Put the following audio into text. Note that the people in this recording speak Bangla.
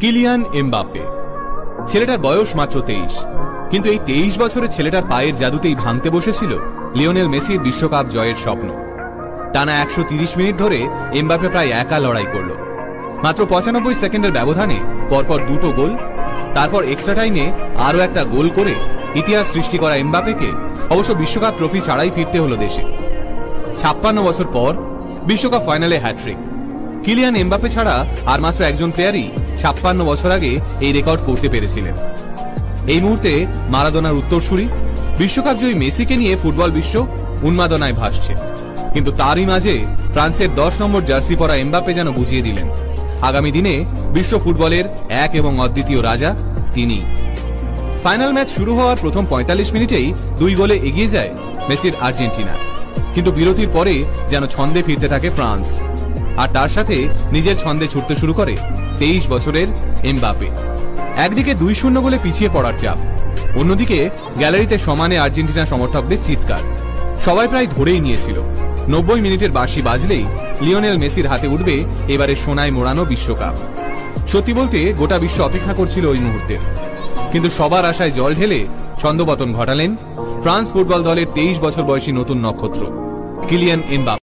Kylian Mbappe. ছেলেটার বয়স মাত্র 23, কিন্তু এই 23 বছরের ছেলেটার পায়ের জাদুতেই ভাঙতে বসেছিল লিওনেল মেসির বিশ্বকাপ জয়ের স্বপ্ন। টানা 130 মিনিট ধরে এমবাপ্পে প্রায় একা লড়াই করল। মাত্র 95 সেকেন্ডের ব্যবধানে পরপর দুটো গোল, তারপর এক্সট্রা টাইমে আরো একটা গোল করে ইতিহাস সৃষ্টি করা এমবাপ্পেকে অবশ্য বিশ্বকাপ ট্রফি ছাড়াই ফিরতে হলো দেশে। 56 বছর পর বিশ্বকাপ ফাইনালে হ্যাট্রিক। কিলিয়ান এমবাপ্পে ছাড়া আর মাত্র একজন প্লেয়ারই 56 বছর আগে এই রেকর্ড করতে পেরেছিলেন। এই মুহূর্তে মারাদোনার উত্তরসূরি বিশ্বকাপ জয়ী মেসিকে নিয়ে ফুটবল বিশ্ব উন্মাদনায় ভাসছে, কিন্তু তারই মাঝে ফ্রান্সের 10 নম্বর জার্সি পরা এমবাপ্পে যেন বুঝিয়ে দিলেন আগামী দিনে বিশ্ব ফুটবলের এক এবং অদ্বিতীয় রাজা তিনি। ফাইনাল ম্যাচ শুরু হওয়ার প্রথম 45 মিনিটেই 2 গোলে এগিয়ে যায় মেসির আর্জেন্টিনা, কিন্তু বিরতির পরে যেন ছন্দে ফিরতে থাকে ফ্রান্স, আর তার সাথে নিজের ছন্দে ছুটতে শুরু করে 23 বছরের এমবাপ্পে। একদিকে 2-0 গোলে পিছিয়ে পড়ার চাপ, অন্যদিকে গ্যালারিতে সমানে আর্জেন্টিনা সমর্থকদের চিৎকার। সবাই প্রায় ধরেই নিয়েছিল 90 মিনিটের বাঁশি বাজলেই লিওনেল মেসির হাতে উঠবে এবারে সোনায় মোড়ানো বিশ্বকাপ। সত্যি বলতে গোটা বিশ্ব অপেক্ষা করছিল ওই মুহূর্তে, কিন্তু সবার আশায় জল ঢেলে ছন্দপতন ঘটালেন ফ্রান্স ফুটবল দলের 23 বছর বয়সী নতুন নক্ষত্র কিলিয়ান এমবাপ্পে।